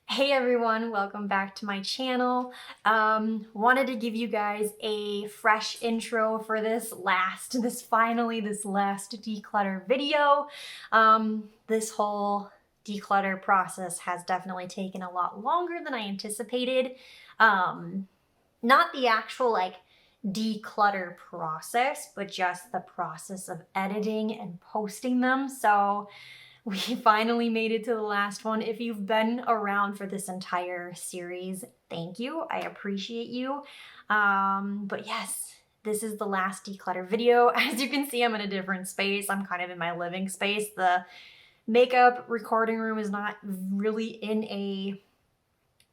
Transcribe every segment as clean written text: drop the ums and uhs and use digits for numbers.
Hey everyone, welcome back to my channel. Wanted to give you guys a fresh intro for this last declutter video. This whole declutter process has definitely taken a lot longer than I anticipated. Not the actual declutter process, but just the process of editing and posting them. So we finally made it to the last one. If you've been around for this entire series, thank you. I appreciate you. But yes, this is the last declutter video. As you can see, I'm in a different space. I'm kind of in my living space. The makeup recording room is not really in a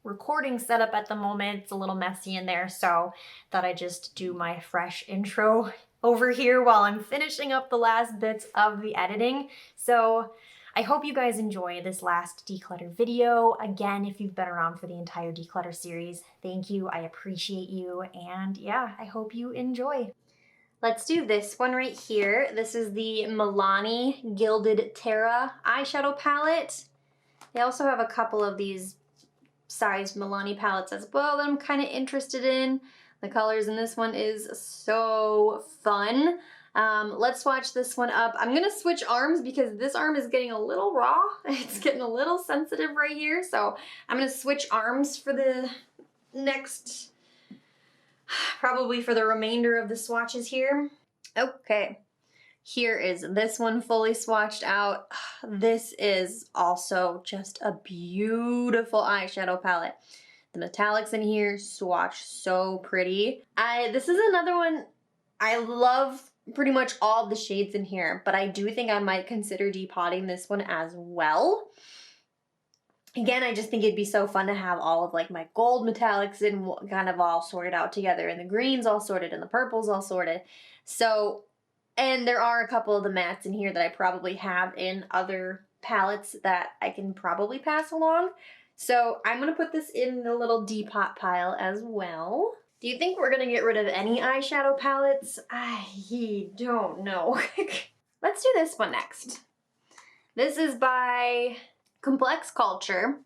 recording setup at the moment. It's a little messy in there, so thought I'd just do my fresh intro over here while I'm finishing up the last bits of the editing. So I hope you guys enjoy this last declutter video. Again, if you've been around for the entire declutter series, thank you. I appreciate you. And yeah, I hope you enjoy. Let's do this one right here. This is the Milani Gilded Terra eyeshadow palette. They also have a couple of these sized Milani palettes as well that I'm kind of interested in. The colors in this one is so fun. Let's swatch this one up. I'm gonna switch arms because this arm is getting a little raw. It's getting a little sensitive right here. So I'm gonna switch arms for the next, probably for the remainder of the swatches here. Okay, here is this one fully swatched out. This is also just a beautiful eyeshadow palette. The metallics in here swatch so pretty. This is another one. I love pretty much all the shades in here, but I do think I might consider depotting this one as well. Again, I just think it'd be so fun to have all of like my gold metallics in kind of all sorted out together, and the greens all sorted and the purples all sorted. So, and there are a couple of the mattes in here that I probably have in other palettes that I can probably pass along. So I'm gonna put this in the little depot pile as well. Do you think we're gonna get rid of any eyeshadow palettes? I don't know. Let's do this one next. This is by Complex Culture,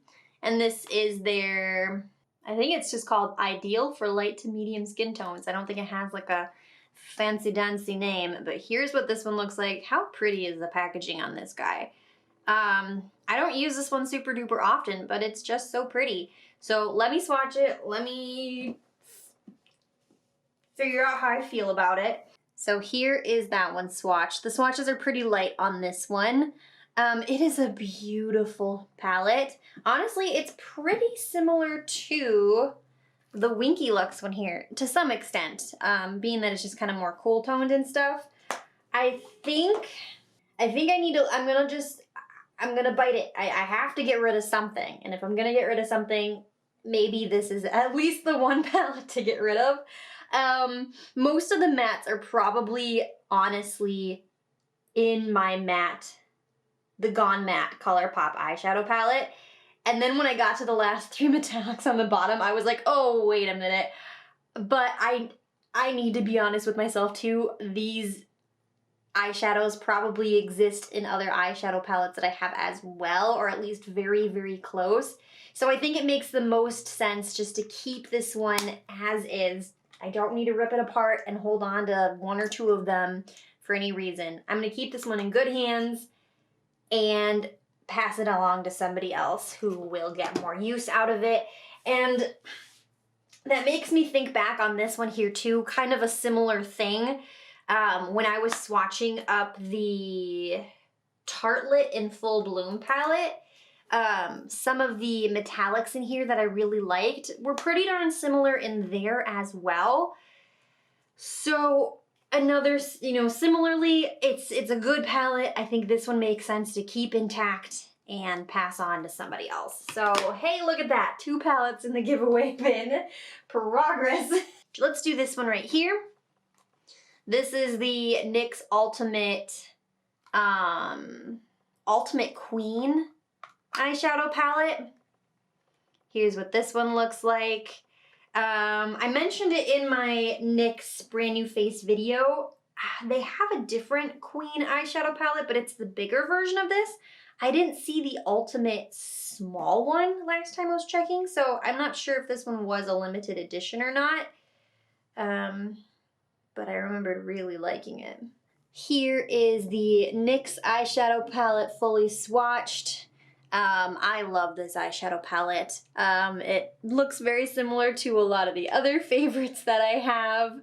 and this is their, I think it's just called Ideal for light to medium skin tones. I don't think it has like a fancy dancy name, but here's what this one looks like. How pretty is the packaging on this guy? I don't use this one super duper often, but it's just so pretty. So let me swatch it. Let me figure out how I feel about it. So here is that one swatch. The swatches are pretty light on this one. It is a beautiful palette. Honestly, it's pretty similar to the Winky Lux one here, to some extent, being that it's just kind of more cool toned and stuff. I think I need to, I'm gonna bite it. I have to get rid of something. And if I'm gonna get rid of something, maybe this is at least the one palette to get rid of. Most of the mattes are probably, honestly, in my matte, the Gone Matte ColourPop eyeshadow palette. And then when I got to the last three metallics on the bottom, I was like, oh, wait a minute. But I need to be honest with myself too. These eyeshadows probably exist in other eyeshadow palettes that I have as well, or at least very, very close. So I think it makes the most sense just to keep this one as is. I don't need to rip it apart and hold on to one or two of them for any reason. I'm gonna keep this one in good hands and pass it along to somebody else who will get more use out of it. And that makes me think back on this one here too, kind of a similar thing. When I was swatching up the Tartelette in Full Bloom palette, some of the metallics in here that I really liked were pretty darn similar in there as well. So another, similarly, it's a good palette. I think this one makes sense to keep intact and pass on to somebody else. So, hey, look at that. 2 palettes in the giveaway bin. Progress. Let's do this one right here. This is the NYX Ultimate Queen eyeshadow palette. Here's what this one looks like. I mentioned it in my NYX brand new face video. They have a different Queen eyeshadow palette, but it's the bigger version of this. I didn't see the ultimate small one last time I was checking, so I'm not sure if this one was a limited edition or not. But I remembered really liking it. Here is the NYX eyeshadow palette fully swatched. I love this eyeshadow palette. It looks very similar to a lot of the other favorites that I have.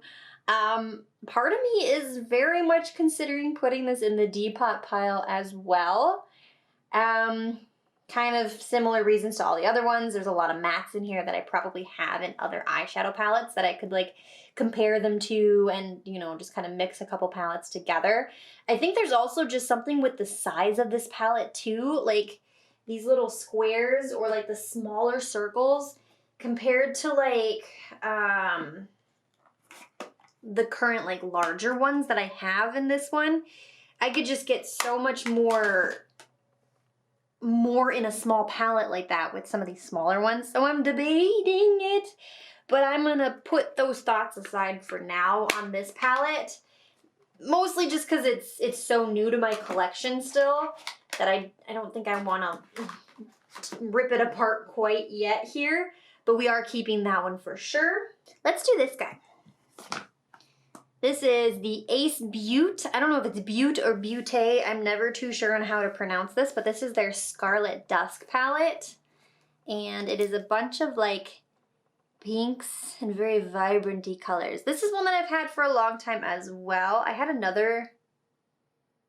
Part of me is very much considering putting this in the Depot pile as well. Kind of similar reasons to all the other ones. There's a lot of mattes in here that I probably have in other eyeshadow palettes that I could like compare them to and, you know, just kind of mix a couple palettes together. I think there's also just something with the size of this palette too, like these little squares or like the smaller circles compared to like the current like larger ones that I have in this one. I could just get so much more in a small palette like that with some of these smaller ones. So I'm debating it, but I'm gonna put those thoughts aside for now on this palette. Mostly just because it's so new to my collection still that I don't think I want to rip it apart quite yet here, but we are keeping that one for sure. Let's do this guy. This is the Ace Butte. I don't know if it's Butte or Butte. I'm never too sure on how to pronounce this, but this is their Scarlet Dusk palette. And it is a bunch of like pinks and very vibrant-y colors. This is one that I've had for a long time as well. I had another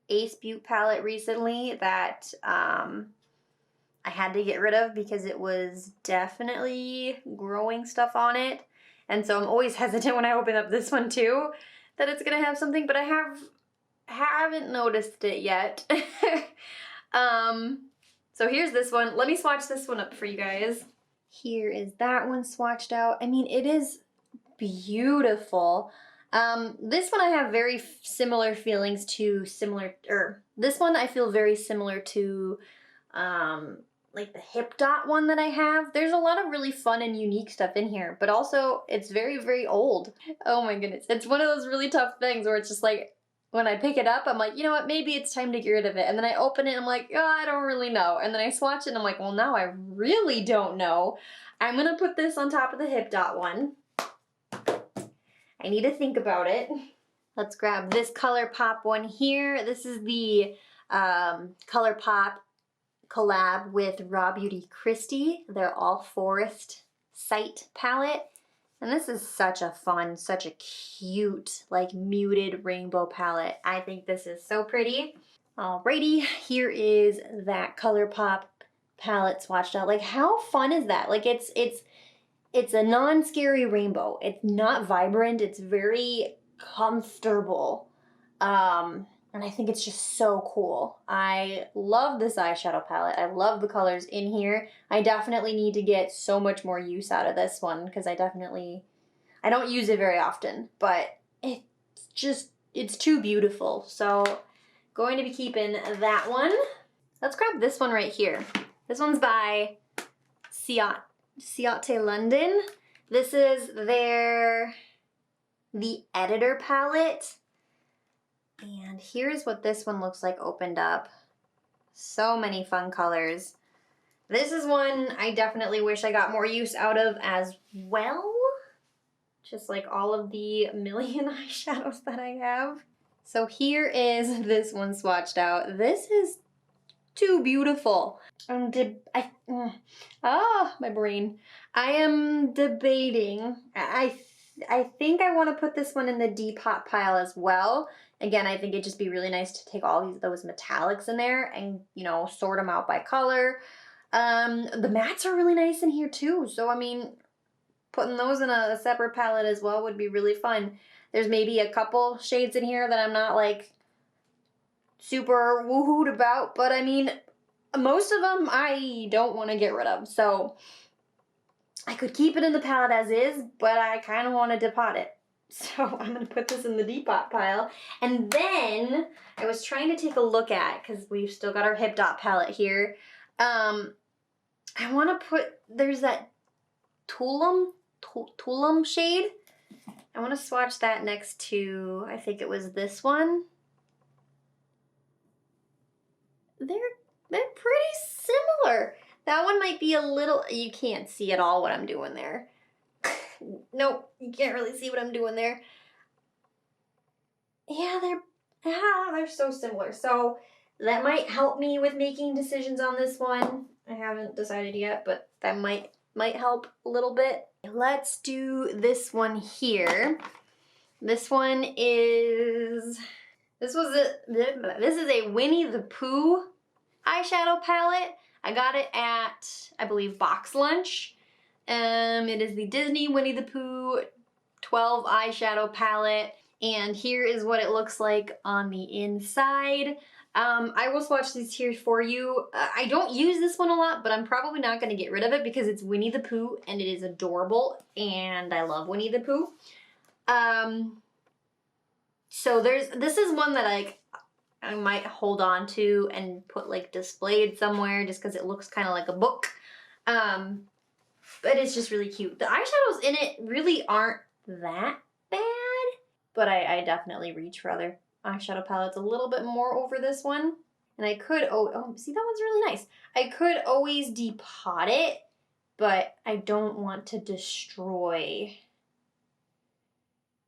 Ace Butte palette recently that I had to get rid of because it was definitely growing stuff on it. And so I'm always hesitant when I open up this one too, that it's gonna have something, but I haven't noticed it yet. So here's this one. Let me swatch this one up for you guys. Here is that one swatched out. I mean, it is beautiful. This one I have very similar feelings to this one I feel very similar to like the Hip Dot one that I have. There's a lot of really fun and unique stuff in here, but also it's very, very old. Oh my goodness. It's one of those really tough things where it's just like, when I pick it up, I'm like, you know what, maybe it's time to get rid of it. And then I open it and I'm like, oh, I don't really know. And then I swatch it and I'm like, well, now I really don't know. I'm gonna put this on top of the Hip Dot one. I need to think about it. Let's grab this ColourPop one here. This is the ColourPop collab with Raw Beauty Christie, their All Forest Sight palette. And this is such a fun, such a cute, like muted rainbow palette. I think this is so pretty. Alrighty, here is that ColourPop palette swatched out. Like, how fun is that? Like, it's a non-scary rainbow. It's not vibrant. It's very comfortable. And I think it's just so cool. I love this eyeshadow palette. I love the colors in here. I definitely need to get so much more use out of this one because I don't use it very often, but it's too beautiful. So going to be keeping that one. Let's grab this one right here. This one's by Ciate London. This is the Editor palette. And here's what this one looks like opened up. So many fun colors. This is one I definitely wish I got more use out of as well. Just like all of the million eyeshadows that I have. So here is this one swatched out. This is too beautiful. My brain. I am debating. I think I want to put this one in the Depot pile as well. Again, I think it'd just be really nice to take all those metallics in there and, you know, sort them out by color. The mattes are really nice in here too. So, I mean, putting those in a separate palette as well would be really fun. There's maybe a couple shades in here that I'm not like super woohooed about, but I mean, most of them I don't want to get rid of. So I could keep it in the palette as is, but I kind of want to depot it. So I'm going to put this in the Depot pile. And then I was trying to take a look at, because we've still got our Hip Dot palette here. I want to there's that Tulum shade. I want to swatch that next to, I think it was this one. they're pretty similar. That one might be a little, you can't see at all what I'm doing there. Nope, you can't really see what I'm doing there. Yeah, they're so similar. So that might help me with making decisions on this one. I haven't decided yet, but that might help a little bit. Let's do this one here. This one is, this is a Winnie the Pooh eyeshadow palette. I got it at, I believe, Box Lunch. It is the Disney Winnie the Pooh 12 eyeshadow palette. And here is what it looks like on the inside. I will swatch these here for you. I don't use this one a lot, but I'm probably not going to get rid of it because it's Winnie the Pooh and it is adorable and I love Winnie the Pooh. So this is one that I might hold on to and put like displayed somewhere just because it looks kind of like a book. But it's just really cute. The eyeshadows in it really aren't that bad, but I definitely reach for other eyeshadow palettes a little bit more over this one. And I could, oh, see, that one's really nice. I could always depot it, but I don't want to destroy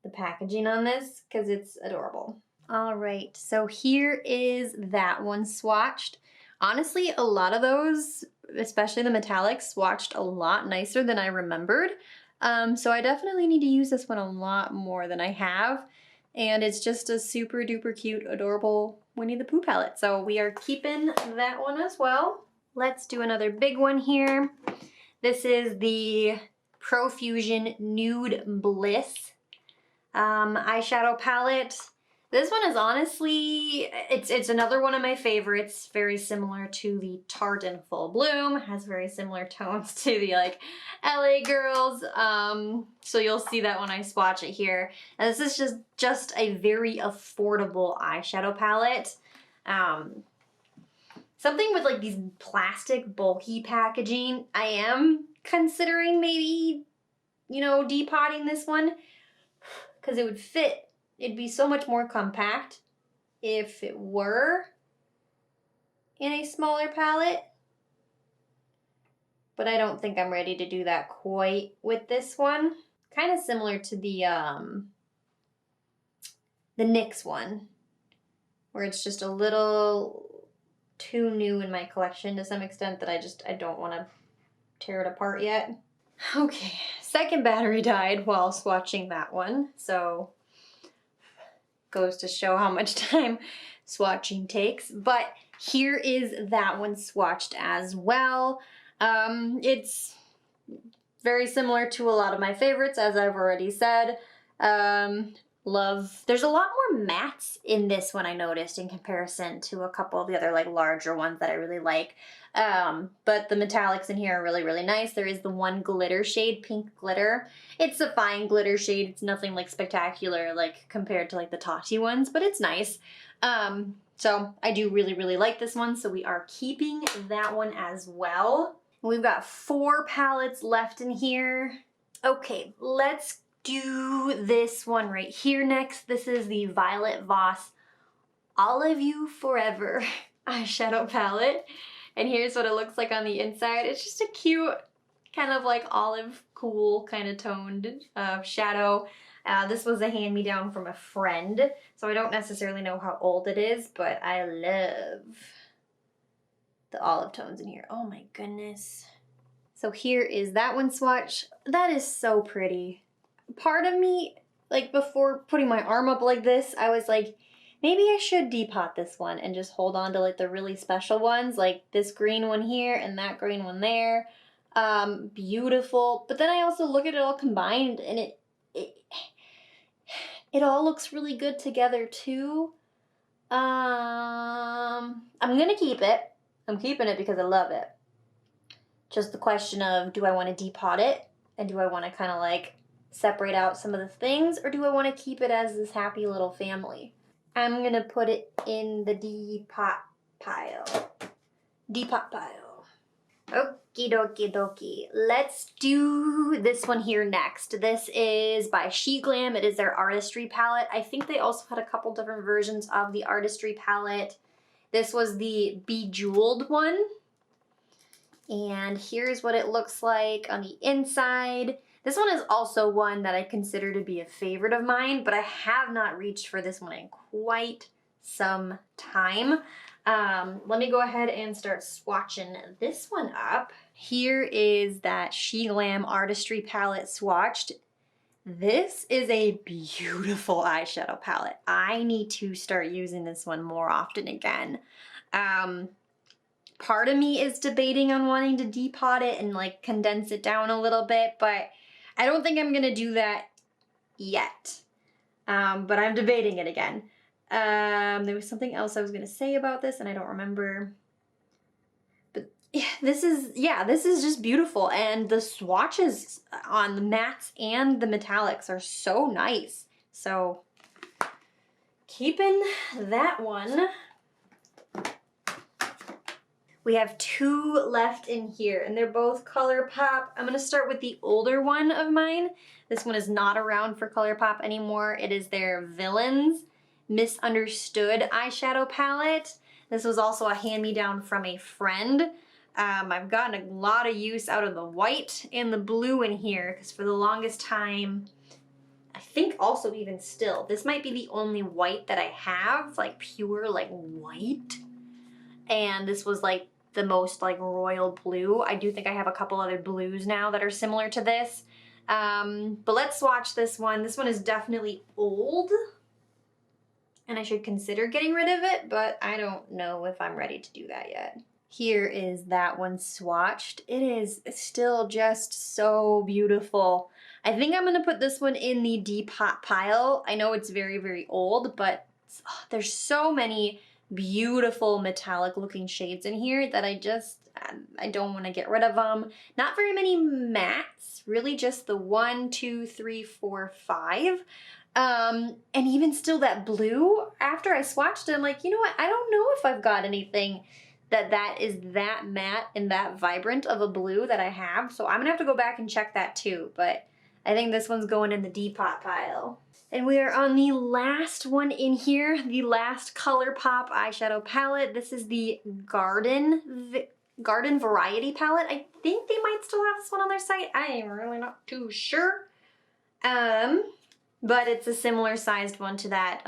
the packaging on this because it's adorable. All right, so here is that one swatched. Honestly, a lot of those, especially the metallics, swatched a lot nicer than I remembered. So I definitely need to use this one a lot more than I have. And it's just a super duper cute, adorable Winnie the Pooh palette. So we are keeping that one as well. Let's do another big one here. This is the Profusion Nude Bliss eyeshadow palette. This one is honestly, it's another one of my favorites, very similar to the Tarte in Full Bloom, has very similar tones to the like LA Girls, so you'll see that when I swatch it here. And this is just a very affordable eyeshadow palette. Something with like these plastic bulky packaging, I am considering maybe, you know, depotting this one because it would fit. It'd be so much more compact if it were in a smaller palette. But I don't think I'm ready to do that quite with this one. Kind of similar to the NYX one, where it's just a little too new in my collection to some extent that I don't want to tear it apart yet. Okay, second battery died while swatching that one, so goes to show how much time swatching takes. But here is that one swatched as well. It's very similar to a lot of my favorites, as I've already said. There's a lot more mattes in this one, I noticed, in comparison to a couple of the other like larger ones that I really like. But the metallics in here are really, really nice. There is the one glitter shade, pink glitter. It's a fine glitter shade. It's nothing like spectacular like compared to like the Tati ones, but it's nice. So I do really, really like this one. So we are keeping that one as well. We've got 4 palettes left in here. Okay, let's do this one right here next. This is the Violet Voss All of You Forever eyeshadow palette. And here's what it looks like on the inside. It's just a cute, kind of like olive, cool, kind of toned shadow. This was a hand-me-down from a friend, so I don't necessarily know how old it is, but I love the olive tones in here. Oh my goodness. So here is that one swatch. That is so pretty. Part of me, like before putting my arm up like this, I was like, maybe I should depot this one and just hold on to like the really special ones, like this green one here and that green one there. Beautiful. But then I also look at it all combined and it all looks really good together too. I'm gonna keep it. I'm keeping it because I love it. Just the question of, do I want to depot it? And do I want to kind of like separate out some of the things? Or do I want to keep it as this happy little family? I'm going to put it in the depot pile. Depot pile. Okie dokie dokie. Let's do this one here next. This is by She Glam. It is their Artistry palette. I think they also had a couple different versions of the Artistry palette. This was the Bejeweled one. And here's what it looks like on the inside. This one is also one that I consider to be a favorite of mine, but I have not reached for this one in quite some time. Let me go ahead and start swatching this one up. Here is that She Glam Artistry palette swatched. This is a beautiful eyeshadow palette. I need to start using this one more often again. Part of me is debating on wanting to depot it and like condense it down a little bit, but I don't think I'm gonna do that yet. But I'm debating it again. There was something else I was gonna say about this and I don't remember. But yeah, this is just beautiful. And the swatches on the mattes and the metallics are so nice. So keeping that one. We have two left in here and they're both ColourPop. I'm gonna start with the older one of mine. This one is not around for ColourPop anymore. It is their Villains Misunderstood eyeshadow palette. This was also a hand-me-down from a friend. I've gotten a lot of use out of the white and the blue in here because for the longest time, I think also even still, this might be the only white that I have, like pure like white. And this was like the most like royal blue. I do think I have a couple other blues now that are similar to this. But let's swatch this one. This one is definitely old and I should consider getting rid of it, but I don't know if I'm ready to do that yet. Here is that one swatched. It is still just so beautiful. I think I'm gonna put this one in the depot pile. I know it's very, very old, but there's so many beautiful metallic looking shades in here that I don't want to get rid of them. Not very many mattes, really just the 1, 2, 3, 4, 5. And even still that blue, after I swatched it, I'm like, you know what? I don't know if I've got anything that is that matte and that vibrant of a blue that I have. So I'm gonna have to go back and check that too. But I think this one's going in the depot pile. And we are on the last one in here, the last ColourPop eyeshadow palette. This is the Garden Variety palette. I think they might still have this one on their site. I am really not too sure. But it's a similar sized one to that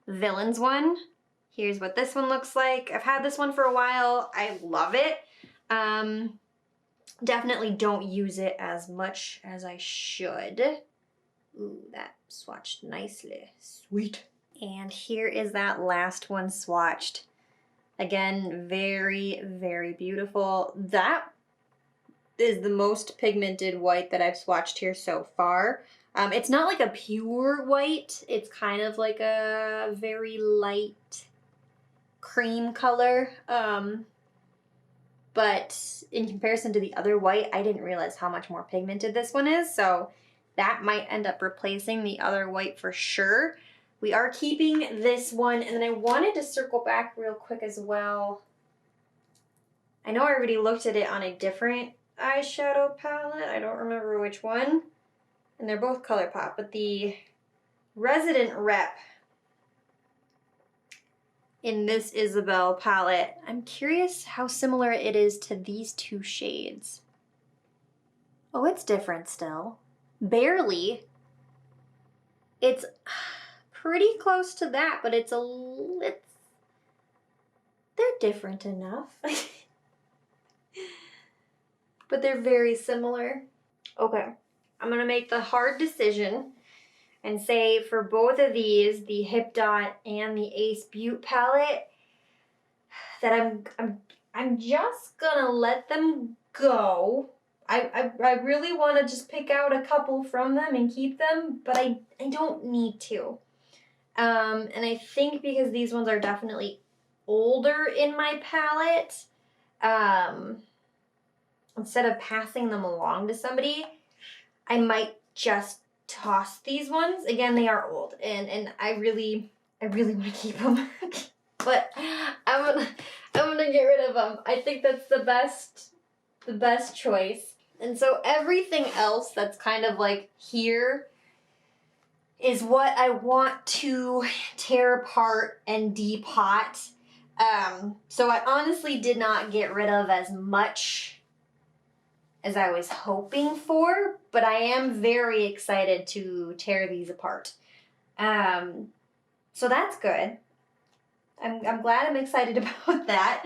Villains one. Here's what this one looks like. I've had this one for a while. I love it. Definitely don't use it as much as I should. Ooh, that swatched nicely. Sweet. And here is that last one swatched. Again, very, very beautiful. That is the most pigmented white that I've swatched here so far. It's not like a pure white. It's kind of like a very light cream color. But in comparison to the other white, I didn't realize how much more pigmented this one is. So that might end up replacing the other white for sure. We are keeping this one, and then I wanted to circle back real quick as well. I know I already looked at it on a different eyeshadow palette. I don't remember which one. And they're both ColourPop, but the Resident Rep in this Isabel palette, I'm curious how similar it is to these two shades. Oh, it's different still. Barely. It's pretty close to that, but they're different enough. But they're very similar. Okay, I'm gonna make the hard decision and say for both of these, the Hip Dot and the Ace Butte palette, that I'm just gonna let them go. I really want to just pick out a couple from them and keep them, but I don't need to. And I think because these ones are definitely older in my palette, instead of passing them along to somebody, I might just toss these ones. Again, they are old, and I really want to keep them. But I'm gonna get rid of them. I think that's the best choice. And so everything else that's kind of like here is what I want to tear apart and depot. So I honestly did not get rid of as much as I was hoping for, but I am very excited to tear these apart. So that's good. I'm glad, I'm excited about that.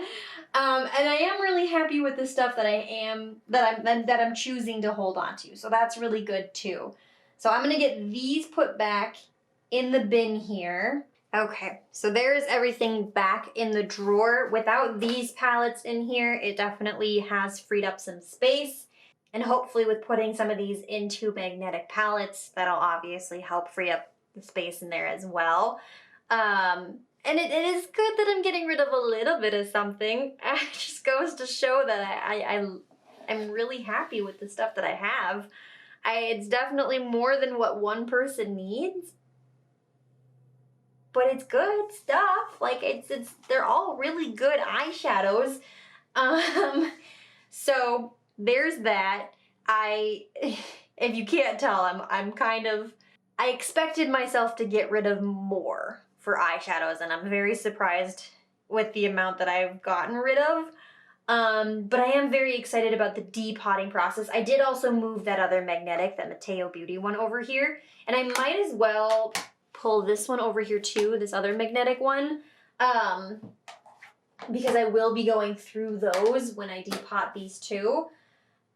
And I am really happy with the stuff that I'm choosing to hold on to. So that's really good too. So I'm gonna get these put back in the bin here. Okay, so there's everything back in the drawer. Without these palettes in here, it definitely has freed up some space. And hopefully with putting some of these into magnetic palettes, that'll obviously help free up the space in there as well. And it is good that I'm getting rid of a little bit of something. It just goes to show that I'm really happy with the stuff that I have. It's definitely more than what one person needs, but it's good stuff. Like they're all really good eyeshadows. So there's that. If you can't tell, I expected myself to get rid of more for eyeshadows, and I'm very surprised with the amount that I've gotten rid of. But I am very excited about the depotting process. I did also move that other magnetic, that Mateo Beauty one, over here, and I might as well pull this one over here too, this other magnetic one, because I will be going through those when I depot these two.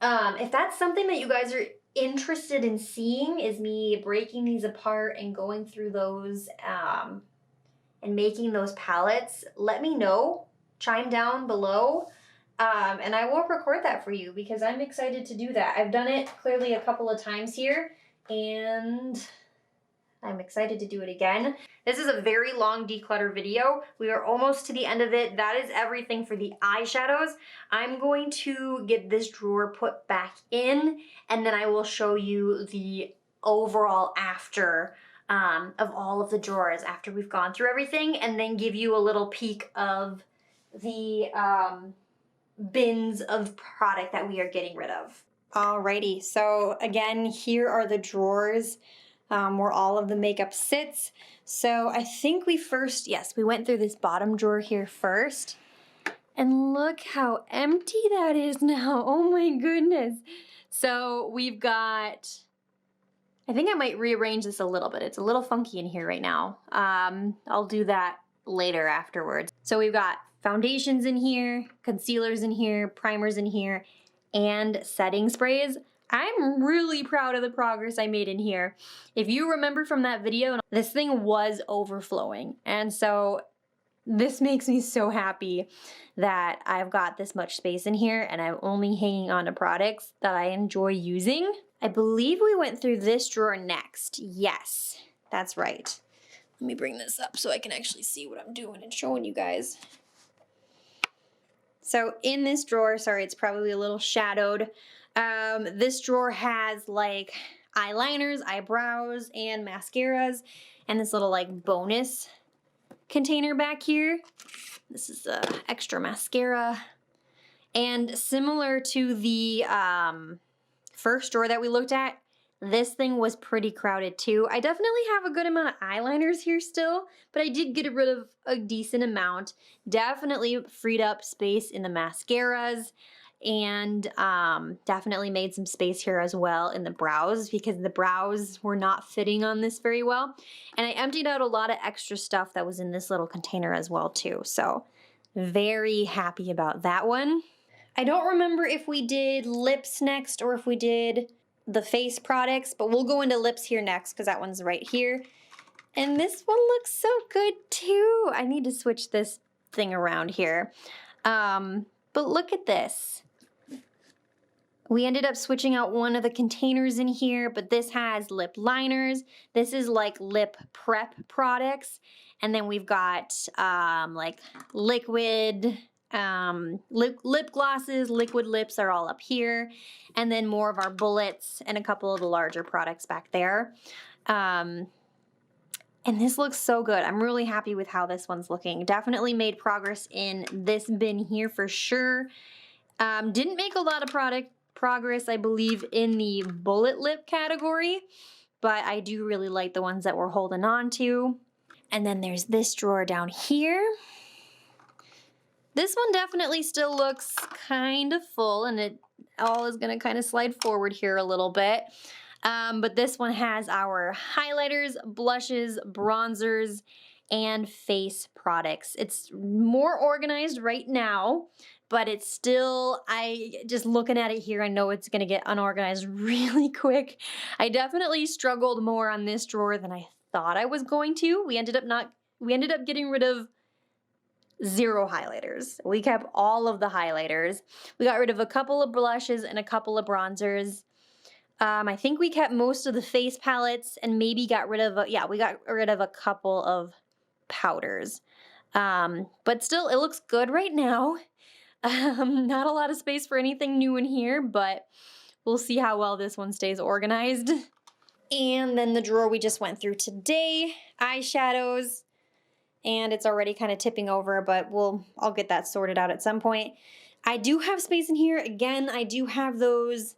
If that's something that you guys are interested in seeing, is me breaking these apart and going through those and making those palettes, let me know. Chime down below, and I will record that for you because I'm excited to do that. I've done it clearly a couple of times here, and I'm excited to do it again. This is a very long declutter video. We are almost to the end of it. That is everything for the eyeshadows. I'm going to get this drawer put back in, and then I will show you the overall after of all of the drawers after we've gone through everything, and then give you a little peek of the bins of product that we are getting rid of. Alrighty, so again, here are the drawers where all of the makeup sits. So I think we went through this bottom drawer here first. And look how empty that is now. Oh my goodness. So we've got, I think I might rearrange this a little bit. It's a little funky in here right now. I'll do that later afterwards. So we've got foundations in here, concealers in here, primers in here, and setting sprays. I'm really proud of the progress I made in here. If you remember from that video, this thing was overflowing. And so this makes me so happy that I've got this much space in here and I'm only hanging on to products that I enjoy using. I believe we went through this drawer next. Yes, that's right. Let me bring this up so I can actually see what I'm doing and showing you guys. So in this drawer, sorry, it's probably a little shadowed. This drawer has like eyeliners, eyebrows, and mascaras, and this little like bonus container back here. This is the extra mascara. And similar to the first drawer that we looked at, this thing was pretty crowded too. I definitely have a good amount of eyeliners here still, but I did get rid of a decent amount. Definitely freed up space in the mascaras, and definitely made some space here as well in the brows because the brows were not fitting on this very well. And I emptied out a lot of extra stuff that was in this little container as well too. So very happy about that one. I don't remember if we did lips next or if we did the face products, but we'll go into lips here next because that one's right here. And this one looks so good too. I need to switch this thing around here. But look at this. We ended up switching out one of the containers in here, but this has lip liners. This is like lip prep products. And then we've got like liquid lip glosses, liquid lips are all up here. And then more of our bullets and a couple of the larger products back there. And this looks so good. I'm really happy with how this one's looking. Definitely made progress in this bin here for sure. Didn't make a lot of progress, I believe, in the bullet lip category, but I do really like the ones that we're holding on to. And then there's this drawer down here. This one definitely still looks kind of full, and it all is gonna kind of slide forward here a little bit. But this one has our highlighters, blushes, bronzers, and face products. It's more organized right now, but it's still, just looking at it here, I know it's gonna get unorganized really quick. I definitely struggled more on this drawer than I thought I was going to. We ended up getting rid of 0 highlighters. We kept all of the highlighters. We got rid of a couple of blushes and a couple of bronzers. I think we kept most of the face palettes and maybe got rid of, we got rid of a couple of powders. But still, it looks good right now. Not a lot of space for anything new in here, but we'll see how well this one stays organized. And then the drawer we just went through today, eyeshadows, and it's already kind of tipping over, but I'll get that sorted out at some point. I do have space in here. Again, I do have those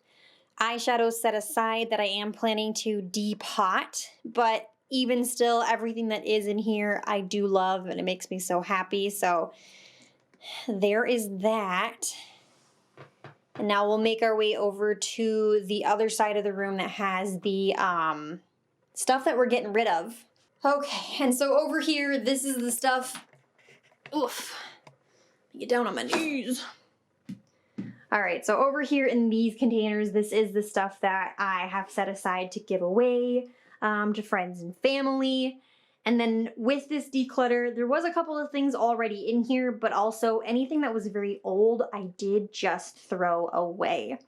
eyeshadows set aside that I am planning to depot, but even still, everything that is in here I do love, and it makes me so happy. So there is that. And now we'll make our way over to the other side of the room that has the stuff that we're getting rid of. Okay, and so over here, this is the stuff. Oof. Get down on my knees. All right, so over here in these containers, this is the stuff that I have set aside to give away to friends and family. And then with this declutter, there was a couple of things already in here, but also anything that was very old, I did just throw away.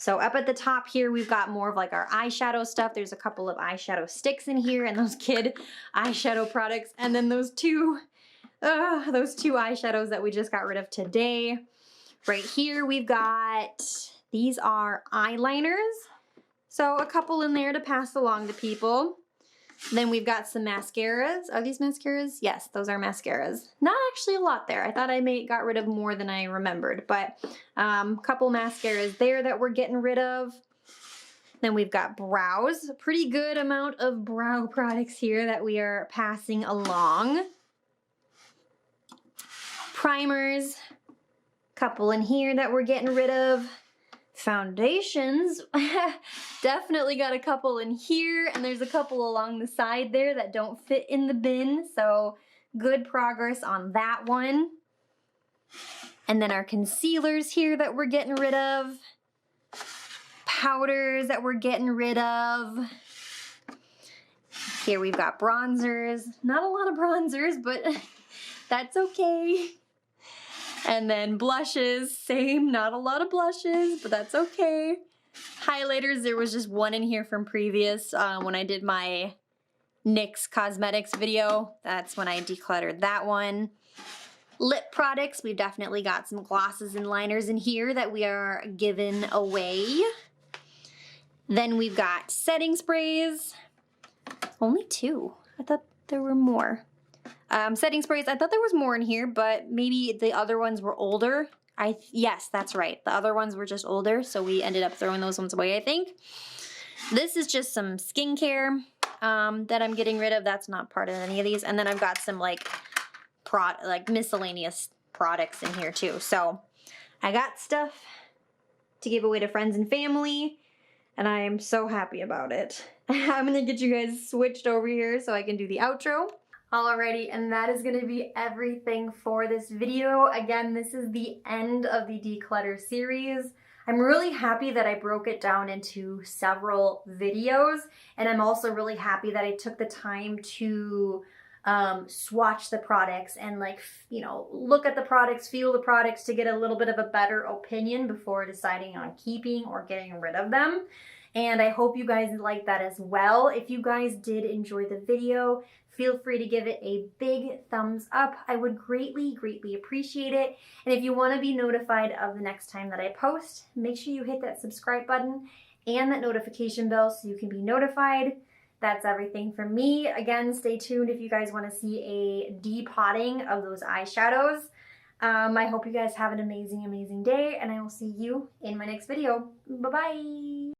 So up at the top here, we've got more of like our eyeshadow stuff. There's a couple of eyeshadow sticks in here and those kid eyeshadow products. And then those two eyeshadows that we just got rid of today. Right here, we've got, these are eyeliners. So a couple in there to pass along to people. Then we've got some mascaras. Are these mascaras? Yes, those are mascaras. Not actually a lot there. I thought I got rid of more than I remembered, but a couple mascaras there that we're getting rid of. Then we've got brows. A pretty good amount of brow products here that we are passing along. Primers. Couple in here that we're getting rid of. Foundations, definitely got a couple in here, and there's a couple along the side there that don't fit in the bin, so good progress on that one. And then our concealers here that we're getting rid of. Powders that we're getting rid of. Here we've got bronzers. Not a lot of bronzers, but that's okay. And then blushes, same, not a lot of blushes, but that's okay. Highlighters, there was just one in here from previous, when I did my NYX Cosmetics video. That's when I decluttered that one. Lip products, we've definitely got some glosses and liners in here that we are giving away. Then we've got setting sprays. Only 2. I thought there were more. Setting sprays, I thought there was more in here, but maybe the other ones were older. Yes, that's right. The other ones were just older, so we ended up throwing those ones away, I think. This is just some skincare that I'm getting rid of. That's not part of any of these. And then I've got some like miscellaneous products in here too. So I got stuff to give away to friends and family, and I am so happy about it. I'm gonna get you guys switched over here so I can do the outro. Alrighty, and that is going to be everything for this video. Again, this is the end of the declutter series. I'm really happy that I broke it down into several videos, and I'm also really happy that I took the time to swatch the products and look at the products, feel the products to get a little bit of a better opinion before deciding on keeping or getting rid of them. And I hope you guys liked that as well. If you guys did enjoy the video, feel free to give it a big thumbs up. I would greatly, greatly appreciate it. And if you want to be notified of the next time that I post, make sure you hit that subscribe button and that notification bell so you can be notified. That's everything from me. Again, stay tuned if you guys want to see a depotting of those eyeshadows. I hope you guys have an amazing, amazing day, and I will see you in my next video. Bye-bye.